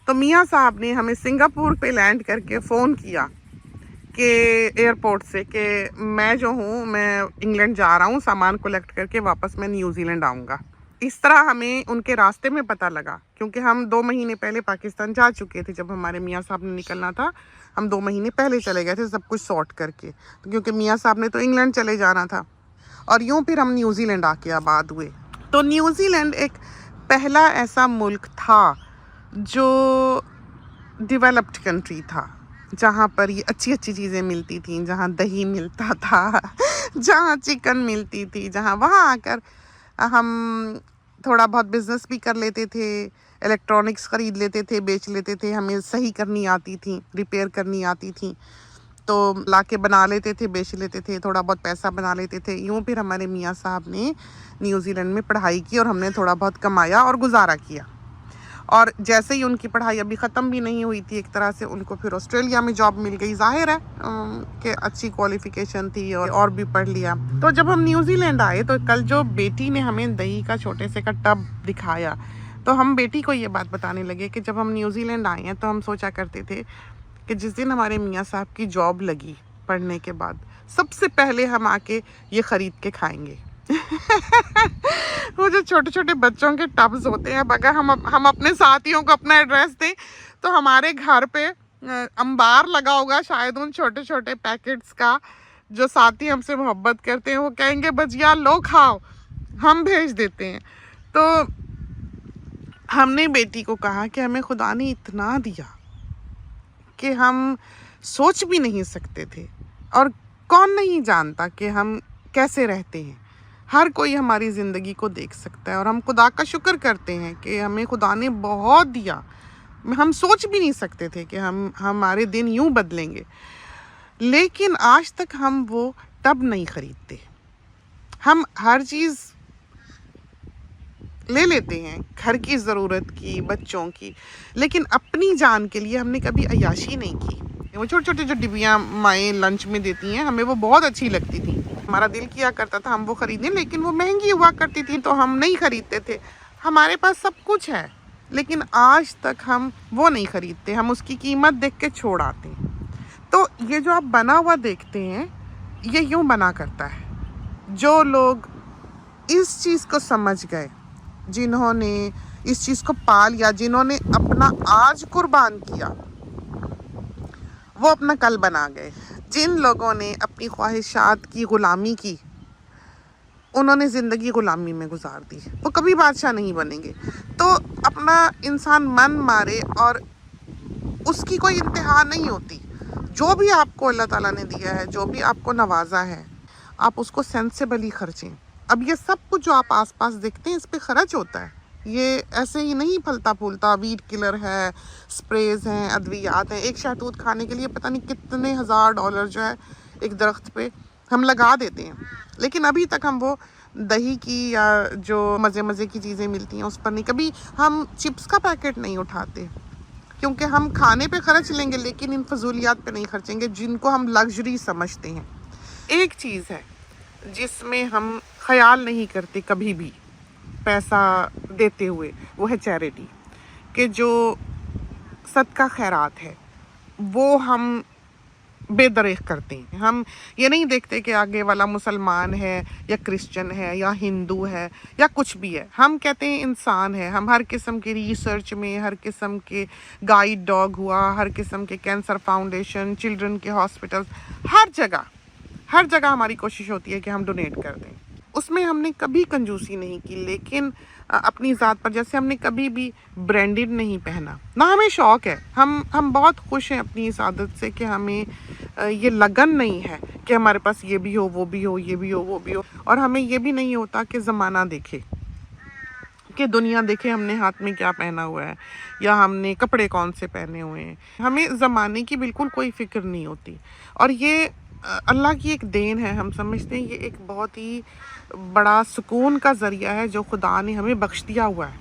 तो मियाँ साहब ने हमें सिंगापुर पे लैंड करके फ़ोन किया कि एयरपोर्ट से कि मैं जो हूँ मैं इंग्लैंड जा रहा हूँ, सामान कलेक्ट करके वापस मैं न्यूजीलैंड आऊँगा। इस तरह हमें उनके रास्ते में पता लगा, क्योंकि हम 2 महीने पहले पाकिस्तान जा चुके थे। जब हमारे मियाँ साहब ने निकलना था, हम 2 महीने पहले चले गए थे सब कुछ सॉर्ट करके, तो क्योंकि मियाँ साहब ने तो इंग्लैंड चले जाना था। और यूँ फिर हम न्यूजीलैंड आके आबाद हुए। तो न्यूजीलैंड एक पहला ऐसा मुल्क था जो डेवलप्ड कंट्री था, जहाँ पर ये अच्छी अच्छी चीज़ें मिलती थी, जहाँ दही मिलता था, जहाँ चिकन मिलती थी, जहाँ वहाँ आकर हम थोड़ा बहुत बिजनेस भी कर लेते थे, इलेक्ट्रॉनिक्स ख़रीद लेते थे, बेच लेते थे, हमें सही करनी आती थी, रिपेयर करनी आती थी, तो लाके बना लेते थे, बेच लेते थे, थोड़ा बहुत पैसा बना लेते थे। यूँ फिर हमारे मियाँ साहब ने न्यूजीलैंड में पढ़ाई की और हमने थोड़ा बहुत कमाया और गुजारा किया। और जैसे ही उनकी पढ़ाई अभी ख़त्म भी नहीं हुई थी, एक तरह से उनको फिर ऑस्ट्रेलिया में जॉब मिल गई। ज़ाहिर है कि अच्छी क्वालिफ़िकेशन थी और भी पढ़ लिया। तो जब हम न्यूजीलैंड आए तो कल जो बेटी ने हमें दही का छोटे से का टब दिखाया, तो हम बेटी को ये बात बताने लगे कि जब हम न्यूजीलैंड आए हैं तो हम सोचा करते थे कि जिस दिन हमारे मियाँ साहब की जॉब लगी पढ़ने के बाद, सबसे पहले हम आके ये ख़रीद के खाएंगे। वो जो छोटे छोटे बच्चों के टब्स होते हैं, अगर हम अपने साथियों को अपना एड्रेस दें तो हमारे घर पे अंबार लगा होगा शायद उन छोटे छोटे पैकेट्स का। जो साथी हमसे मोहब्बत करते हैं वो कहेंगे भजिया लो खाओ, हम भेज देते हैं। तो हमने बेटी को कहा कि हमें खुदा ने इतना दिया कि हम सोच भी नहीं सकते थे, और कौन नहीं जानता कि हम कैसे रहते हैं। हर कोई हमारी ज़िंदगी को देख सकता है और हम खुदा का शुक्र करते हैं कि हमें खुदा ने बहुत दिया। हम सोच भी नहीं सकते थे कि हमारे दिन यूं बदलेंगे, लेकिन आज तक हम वो टब नहीं ख़रीदते। हम हर चीज़ ले लेते हैं, घर की ज़रूरत की, बच्चों की, लेकिन अपनी जान के लिए हमने कभी अय्याशी नहीं की। वो छोटे छोटे जो डिबियाँ माएँ लंच में देती हैं, हमें वो बहुत अच्छी लगती थी। हमारा दिल किया करता था हम वो ख़रीदें, लेकिन वो महंगी हुआ करती थी तो हम नहीं ख़रीदते थे। हमारे पास सब कुछ है, लेकिन आज तक हम वो नहीं ख़रीदते, हम उसकी कीमत देख के छोड़ आते हैं। तो ये जो आप बना हुआ देखते हैं, ये यूँ बना करता है। जो लोग इस चीज़ को समझ गए, जिन्होंने इस चीज़ को पा लिया, जिन्होंने अपना आज कुर्बान किया, वो अपना कल बना गए। जिन लोगों ने अपनी ख्वाहिशात की ग़ुलामी की, उन्होंने ज़िंदगी ग़ुलामी में गुजार दी, वो कभी बादशाह नहीं बनेंगे। तो अपना इंसान मन मारे और उसकी कोई इंतहा नहीं होती। जो भी आपको अल्लाह ताला ने दिया है, जो भी आपको नवाजा है, आप उसको सेंसेबली खर्चें। अब ये सब कुछ जो आप आसपास देखते हैं, इस पे खर्च होता है। ये ऐसे ही नहीं फलता फूलता। वीड किलर है, स्प्रेज हैं, अद्वियात हैं। एक शहतूत खाने के लिए पता नहीं कितने $1000 जो है एक दरख्त पे हम लगा देते हैं, लेकिन अभी तक हम वो दही की या जो मज़े मज़े की चीज़ें मिलती हैं उस पर नहीं। कभी हम चिप्स का पैकेट नहीं उठाते, क्योंकि हम खाने पे खर्च लेंगे लेकिन इन फजूलियात पे नहीं खर्चेंगे जिनको हम लग्जरी समझते हैं। एक चीज़ है जिसमें हम ख्याल नहीं करते कभी भी पैसा देते हुए, वो है चैरिटी। कि जो सदका खैरात है वो हम बेदरेख करते हैं। हम ये नहीं देखते कि आगे वाला मुसलमान है या क्रिश्चियन है या हिंदू है या कुछ भी है। हम कहते हैं इंसान है। हम हर किस्म की रिसर्च में, हर किस्म के गाइड डॉग हुआ, हर किस्म के कैंसर फाउंडेशन, चिल्ड्रन के हॉस्पिटल, हर जगह हमारी कोशिश होती है कि हम डोनेट कर दें। उसमें हमने कभी कंजूसी नहीं की, लेकिन अपनी ज़ात पर जैसे हमने कभी भी ब्रांडेड नहीं पहना, ना हमें शौक़ है। हम बहुत खुश हैं अपनी इस आदत से कि हमें ये लगन नहीं है कि हमारे पास ये भी हो, वो भी हो, ये भी हो, वो भी हो। और हमें ये भी नहीं होता कि ज़माना देखे, कि दुनिया देखे हमने हाथ में क्या पहना हुआ है या हमने कपड़े कौन से पहने हुए हैं। हमें ज़माने की बिल्कुल कोई फ़िक्र नहीं होती। और ये अल्लाह की एक देन है। हम समझते हैं ये एक बहुत ही बड़ा सुकून का ज़रिया है जो खुदा ने हमें बख्श दिया हुआ है।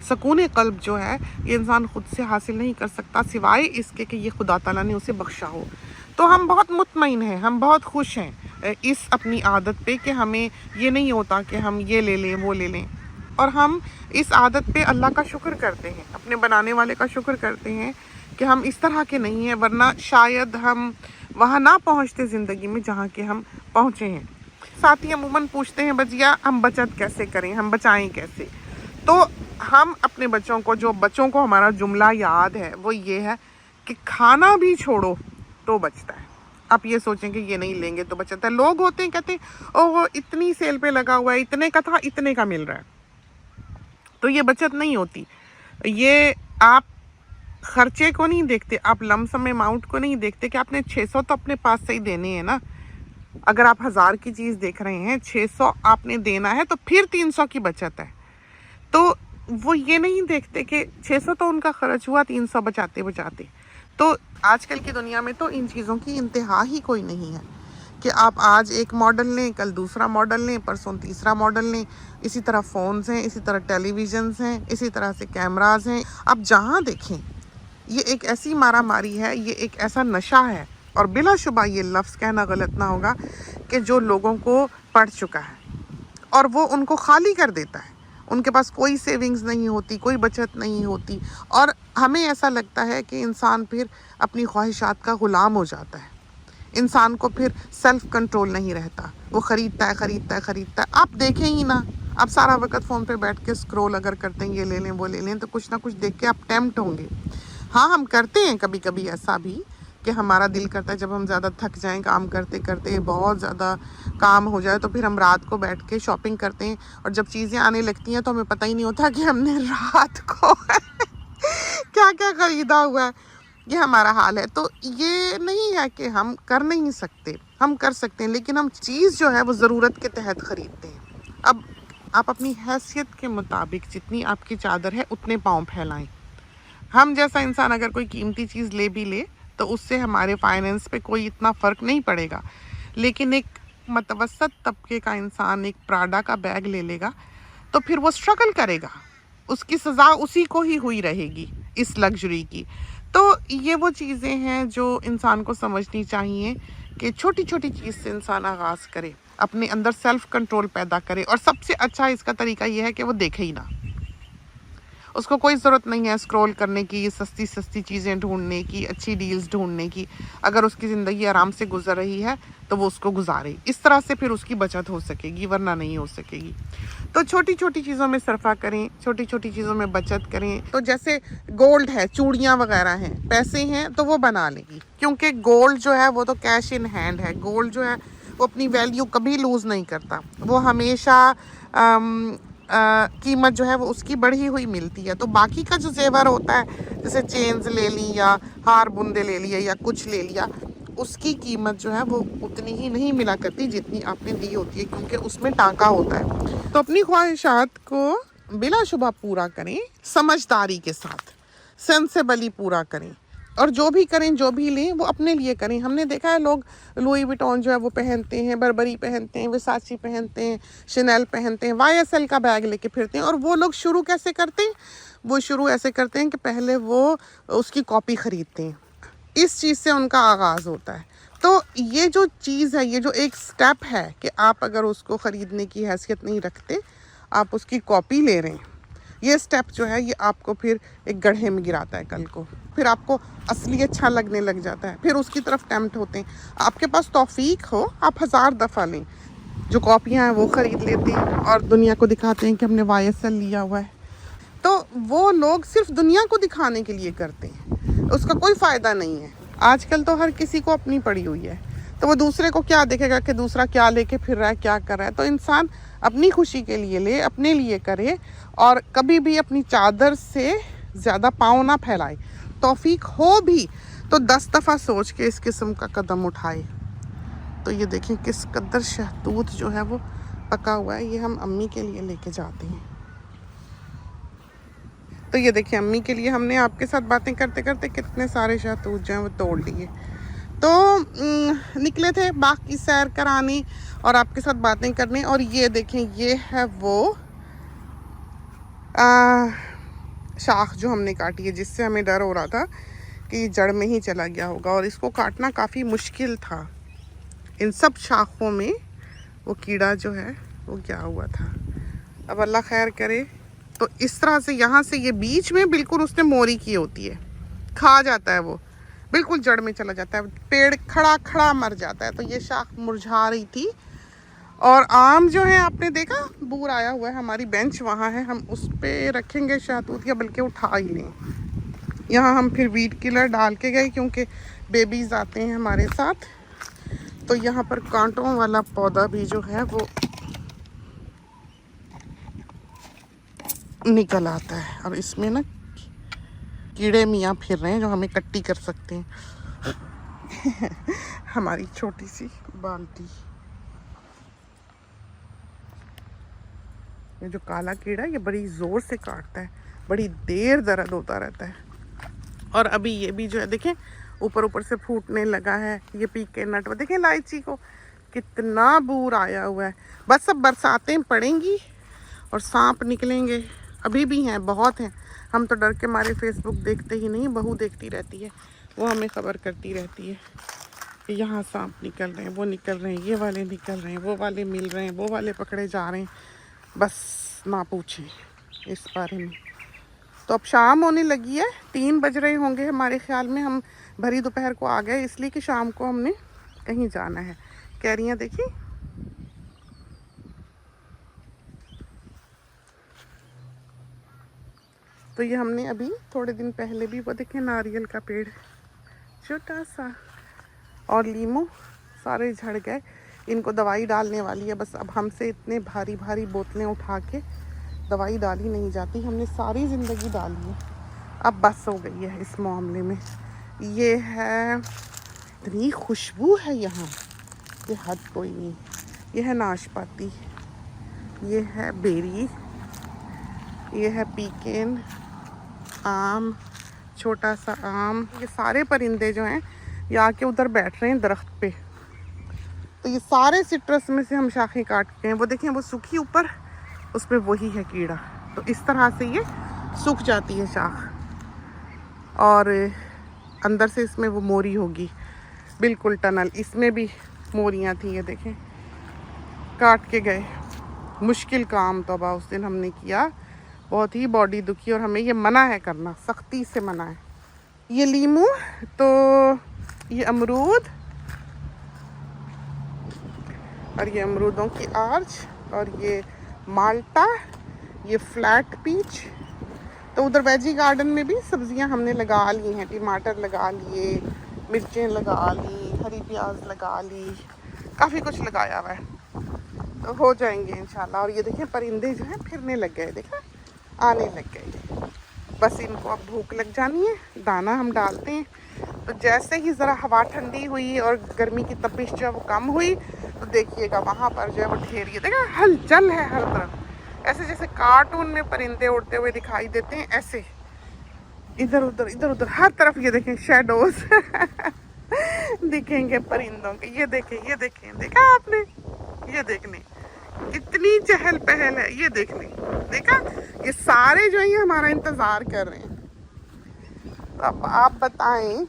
सुकून क़ल्ब जो है ये इंसान ख़ुद से हासिल नहीं कर सकता, सिवाय इसके कि ये खुदा ताला ने उसे बख्शा हो। तो हम बहुत मुतमईन हैं, हम बहुत खुश हैं इस अपनी आदत पे कि हमें ये नहीं होता कि हम ये ले लें, वो ले लें। और हम इस आदत पे अल्लाह का शुक्र करते हैं, अपने बनाने वाले का शुक्र करते हैं कि हम इस तरह के नहीं हैं, वरना शायद हम वहाँ ना पहुँचते ज़िंदगी में जहाँ के हम पहुँचे हैं। साथी अमूमन पूछते हैं बजिया हम बचत कैसे करें, हम बचाएं कैसे। तो हम अपने बच्चों को, जो बच्चों को हमारा जुमला याद है वो ये है कि खाना भी छोड़ो तो बचता है। आप ये सोचें कि ये नहीं लेंगे तो बचता है। लोग होते हैं कहते हैं ओह इतनी सेल पे लगा हुआ है, इतने का था इतने का मिल रहा है, तो ये बचत नहीं होती। ये आप खर्चे को नहीं देखते, आप लमसम अमाउंट को नहीं देखते कि आपने 600 तो अपने पास से ही देने हैं ना। अगर आप 1000 की चीज़ देख रहे हैं, 600 आपने देना है तो फिर 300 की बचत है। तो वो ये नहीं देखते कि 600 तो उनका खर्च हुआ, 300 बचाते बचाते। तो आजकल की दुनिया में तो इन चीज़ों की इंतहा ही कोई नहीं है कि आप आज एक मॉडल लें, कल दूसरा मॉडल लें, परसों तीसरा मॉडल लें। इसी तरह फ़ोन्स हैं, इसी तरह टेलीविज़न्स हैं, इसी तरह से कैमरास हैं। आप जहाँ देखें ये एक ऐसी मारा मारी है, ये एक ऐसा नशा है। और बिलाशुबा ये लफ्ज़ कहना गलत ना होगा कि जो लोगों को पड़ चुका है और वो उनको खाली कर देता है। उनके पास कोई सेविंग्स नहीं होती, कोई बचत नहीं होती, और हमें ऐसा लगता है कि इंसान फिर अपनी ख्वाहिशात का ग़ुलाम हो जाता है। इंसान को फिर सेल्फ़ कंट्रोल नहीं रहता, वो ख़रीदता है। आप देखें ही ना, आप सारा वक्त फ़ोन पे बैठ के स्क्रॉल अगर करते हैं, ये ले लें वो ले लें, तो कुछ ना कुछ देख के आप टेम्प्ट होंगे। हाँ, हम करते हैं कभी कभी ऐसा भी कि हमारा दिल करता है जब हम ज़्यादा थक जाएं काम करते करते, बहुत ज़्यादा काम हो जाए, तो फिर हम रात को बैठ के शॉपिंग करते हैं, और जब चीज़ें आने लगती हैं तो हमें पता ही नहीं होता कि हमने रात को क्या क्या ख़रीदा हुआ है। ये हमारा हाल है। तो ये नहीं है कि हम कर नहीं सकते, हम कर सकते हैं, लेकिन हम चीज़ जो है वो ज़रूरत के तहत ख़रीदते हैं। अब आप अपनी हैसियत के मुताबिक जितनी आपकी चादर है उतने पाँव फैलाएं। हम जैसा इंसान अगर कोई कीमती चीज़ ले भी ले तो उससे हमारे फाइनेंस पे कोई इतना फ़र्क नहीं पड़ेगा, लेकिन एक मतवसत तबके का इंसान एक प्राडा का बैग ले लेगा तो फिर वो स्ट्रगल करेगा, उसकी सज़ा उसी को ही हुई रहेगी इस लग्जरी की। तो ये वो चीज़ें हैं जो इंसान को समझनी चाहिए कि छोटी छोटी चीज़ से इंसान आगाज़ करे, अपने अंदर सेल्फ़ कंट्रोल पैदा करे, और सबसे अच्छा इसका तरीका ये है कि वो देखे ही ना। उसको कोई ज़रूरत नहीं है स्क्रॉल करने की, सस्ती सस्ती चीज़ें ढूंढने की, अच्छी डील्स ढूंढने की। अगर उसकी ज़िंदगी आराम से गुजर रही है तो वो उसको गुजारे, इस तरह से फिर उसकी बचत हो सकेगी, वरना नहीं हो सकेगी। तो छोटी छोटी चीज़ों में सरफा करें, छोटी छोटी चीज़ों में बचत करें। तो जैसे गोल्ड है, चूड़ियाँ वगैरह हैं, पैसे हैं तो वो बना लेगी, क्योंकि गोल्ड जो है वो तो कैश इन हैंड है। गोल्ड जो है वो अपनी वैल्यू कभी लूज़ नहीं करता, वो हमेशा कीमत जो है वो उसकी बढ़ी हुई मिलती है। तो बाकी का जो जेवर होता है, जैसे चेन्स ले ली या हार बुंदे ले लिए या कुछ ले लिया, उसकी कीमत जो है वो उतनी ही नहीं मिला करती जितनी आपने दी होती है, क्योंकि उसमें टांका होता है। तो अपनी ख्वाहिशात को बिलाशुबा पूरा करें, समझदारी के साथ, सेंसेबली पूरा करें, और जो भी करें, जो भी लें वो अपने लिए करें। हमने देखा है लोग लुई विटॉन जो है वो पहनते हैं, बर्बरी पहनते हैं, वर्साचे पहनते हैं, शनेल पहनते हैं, YSL का बैग लेके फिरते हैं, और वो लोग शुरू कैसे करते हैं? वो शुरू ऐसे करते हैं कि पहले वो उसकी कॉपी ख़रीदते हैं, इस चीज़ से उनका आगाज़ होता है। तो ये जो चीज़ है, ये जो एक स्टेप है कि आप अगर उसको ख़रीदने की हैसियत नहीं रखते, आप उसकी कॉपी ले रहे हैं, ये स्टेप जो है ये आपको फिर एक गड्ढे में गिराता है कल को। फिर आपको असली अच्छा लगने लग जाता है, फिर उसकी तरफ टेम्प्ट होते हैं। आपके पास तौफीक हो, आप 1000 दफ़ा लें, जो कॉपियाँ हैं वो ख़रीद लेते हैं और दुनिया को दिखाते हैं कि हमने YSL लिया हुआ है। तो वो लोग सिर्फ दुनिया को दिखाने के लिए करते हैं, उसका कोई फ़ायदा नहीं है। आजकल तो हर किसी को अपनी पड़ी हुई है, तो वो दूसरे को क्या देखेगा कि दूसरा क्या लेके फिर रहा है, क्या कर रहा है। तो इंसान अपनी खुशी के लिए ले, अपने लिए करे, और कभी भी अपनी चादर से ज़्यादा पाँव ना फैलाए। तौफीक हो भी तो 10 दफ़ा सोच के इस किस्म का कदम उठाए। तो ये देखें किस कदर शहतूत जो है वो पका हुआ है, ये हम अम्मी के लिए लेके जाते हैं। तो ये देखिए अम्मी के लिए हमने आपके साथ बातें करते करते कितने सारे शहतूत जो हैं वो तोड़ लिए। तो निकले थे बाग की सैर कराने और आपके साथ बातें करने। और ये देखें, ये है वो शाख जो हमने काटी है, जिससे हमें डर हो रहा था कि जड़ में ही चला गया होगा, और इसको काटना काफ़ी मुश्किल था। इन सब शाखों में वो कीड़ा जो है वो गया हुआ था। अब अल्लाह खैर करे तो इस तरह से यहाँ से ये बीच में बिल्कुल उसने मोरी की होती है, खा जाता है वो, बिल्कुल जड़ में चला जाता है, पेड़ खड़ा खड़ा मर जाता है। तो ये शाख मुरझा रही थी। और आम जो है आपने देखा बूर आया हुआ है, हमारी बेंच वहाँ है, हम उस पर रखेंगे शहतूत, या बल्कि उठा ही लें। यहाँ हम फिर वीड किलर डाल के गए क्योंकि बेबीज आते हैं हमारे साथ। तो यहाँ पर कांटों वाला पौधा भी जो है वो निकल आता है, और इसमें ना कीड़े मियाँ फिर रहे हैं जो हमें कट्टी कर सकते हैं। हमारी छोटी सी बाल्टी, ये जो काला कीड़ा ये बड़ी ज़ोर से काटता है, बड़ी देर दर्द होता रहता है। और अभी ये भी जो है देखें ऊपर ऊपर से फूटने लगा है, ये पीके नट, देखें इलायची को कितना बूर आया हुआ है। बस अब बरसातें पड़ेंगी और सांप निकलेंगे, अभी भी हैं, बहुत हैं। हम तो डर के मारे फेसबुक देखते ही नहीं, बहू देखती रहती है, वो हमें खबर करती रहती है कि यहाँ सांप निकल रहे हैं, वो निकल रहे हैं, ये वाले निकल रहे हैं, वो वाले मिल रहे हैं, वो वाले पकड़े जा रहे हैं। बस ना पूछें इस बारे में। तो अब शाम होने लगी है, 3 बज रहे होंगे हमारे ख्याल में। हम भरी दोपहर को आ गए इसलिए कि शाम को हमने कहीं जाना है। कैरियाँ देखी, तो ये हमने अभी थोड़े दिन पहले भी वो देखे नारियल का पेड़ छोटा सा, और लीमू सारे झड़ गए। इनको दवाई डालने वाली है, बस अब हमसे इतने भारी भारी बोतलें उठा के दवाई डाली नहीं जाती, हमने सारी ज़िंदगी डाली है, अब बस हो गई है इस मामले में। ये है, इतनी खुशबू है यहाँ, ये हद कोई नहीं। ये है नाशपाती, ये है बेरी, ये है पीकेन, आम, छोटा सा आम। ये सारे परिंदे जो हैं ये आके उधर बैठ रहे हैं दरख्त पे। तो ये सारे सिट्रस में से हम शाखें काटते हैं, वो देखें वो सूखी ऊपर, उसमें वही है कीड़ा। तो इस तरह से ये सूख जाती है शाख, और अंदर से इसमें वो मोरी होगी, बिल्कुल टनल। इसमें भी मोरियाँ थी, ये देखें काट के गए। मुश्किल काम तौबा उस दिन हमने किया, बहुत ही बॉडी दुखी, और हमें ये मना है करना, सख्ती से मना है। ये लीमू, तो ये अमरूद, और ये अमरूदों की आर्च, और ये माल्टा, ये फ्लैट पीच। तो उधर वेजी गार्डन में भी सब्जियां हमने लगा ली हैं, टमाटर लगा लिए, मिर्चें लगा ली, हरी प्याज लगा ली, काफ़ी कुछ लगाया हुआ है, तो हो जाएंगे इंशाल्लाह। और ये देखें परिंदे जो हैं फिरने लग गए, देखें आने लग गए। बस इनको अब भूख लग जानी है, दाना हम डालते हैं। तो जैसे ही ज़रा हवा ठंडी हुई और गर्मी की तपिश जो है वो कम हुई, तो देखिएगा वहाँ पर जो है वो ढेर, ये देखा हलचल है हर तरफ, ऐसे जैसे कार्टून में परिंदे उड़ते हुए दिखाई देते हैं, ऐसे इधर उधर हर तरफ ये देखें शैडोज दिखेंगे परिंदों के। ये देखें देखा आपने, ये देखने इतनी चहल पहल है, ये देखने देखा, ये सारे जो है ये हमारा इंतज़ार कर रहे हैं। तो अब आप बताएं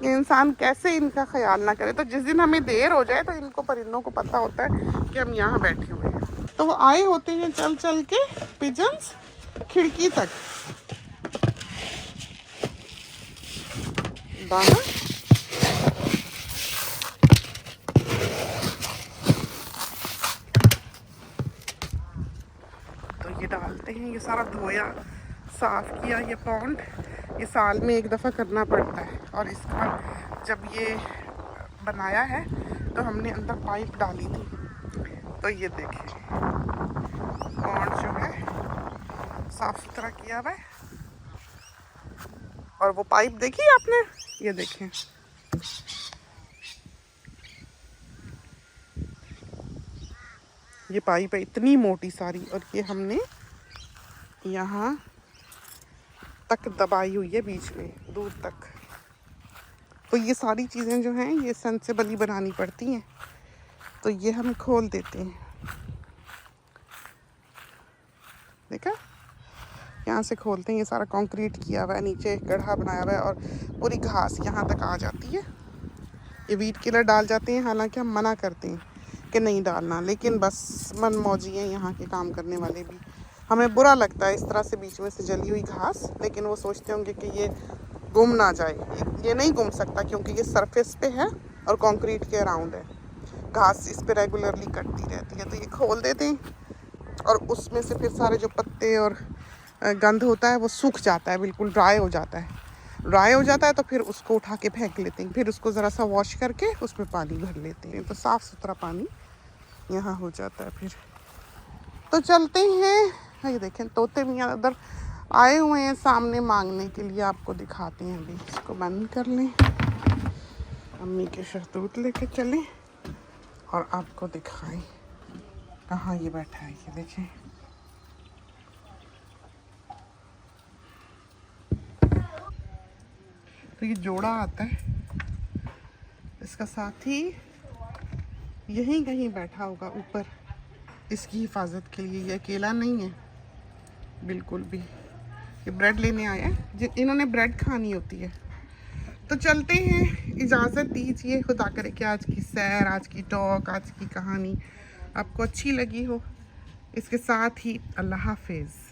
कि इंसान कैसे इनका ख्याल ना करे। तो जिस दिन हमें देर हो जाए तो इनको परिंदों को पता होता है कि हम यहाँ बैठे हुए हैं, तो वो आए होते हैं चल चल के पिजन्स खिड़की तक। दाना तो ये डालते हैं, ये सारा धोया साफ किया। ये पॉन्ड ये साल में एक दफ़ा करना पड़ता है, और इसका जब ये बनाया है तो हमने अंदर पाइप डाली थी। तो ये देखें पॉन्ड जो है साफ सुथरा किया हुआ है, और वो पाइप देखी आपने, ये देखें ये पाइप है इतनी मोटी सारी, और ये हमने यहाँ तक दबाई हुई है बीच में दूर तक। तो ये सारी चीज़ें जो हैं ये सेंसिबली बनानी पड़ती हैं। तो ये हम खोल देते हैं, देखा यहाँ से खोलते हैं, ये सारा कंक्रीट किया हुआ है, नीचे गड्ढा बनाया हुआ है, और पूरी घास यहाँ तक आ जाती है। ये वीड किलर डाल जाते हैं, हालांकि हम मना करते हैं कि नहीं डालना, लेकिन बस मन मौजी हैं यहाँ के काम करने वाले भी, हमें बुरा लगता है इस तरह से बीच में से जली हुई घास, लेकिन वो सोचते होंगे कि ये गुम ना जाए। ये नहीं गुम सकता क्योंकि ये सरफेस पे है और कंक्रीट के अराउंड है। घास इस पे रेगुलरली कटती रहती है, तो ये खोल देते हैं और उसमें से फिर सारे जो पत्ते और गंध होता है वो सूख जाता है, बिल्कुल ड्राई हो जाता है। ड्राई हो जाता है तो फिर उसको उठा के फेंक लेते हैं, फिर उसको ज़रा सा वॉश करके उसमें पानी भर लेते हैं, तो साफ़ सुथरा पानी यहाँ हो जाता है। फिर तो चलते हैं। ये देखें तोते मियाँ उधर आए हुए हैं सामने मांगने के लिए, आपको दिखाते हैं। अभी इसको बंद कर लें, अम्मी के शहतूत लेके चलें और आपको दिखाएं कहाँ ये बैठा है। ये देखें, तो ये जोड़ा आता है, इसका साथी यहीं कहीं बैठा होगा ऊपर इसकी हिफाजत के लिए। ये अकेला नहीं है बिल्कुल भी। ये ब्रेड लेने आया है, इन्होंने ब्रेड खानी होती है। तो चलते हैं, इजाज़त दीजिए। खुदा करे कि आज की सैर, आज की टॉक, आज की कहानी आपको अच्छी लगी हो। इसके साथ ही अल्लाह हाफिज़।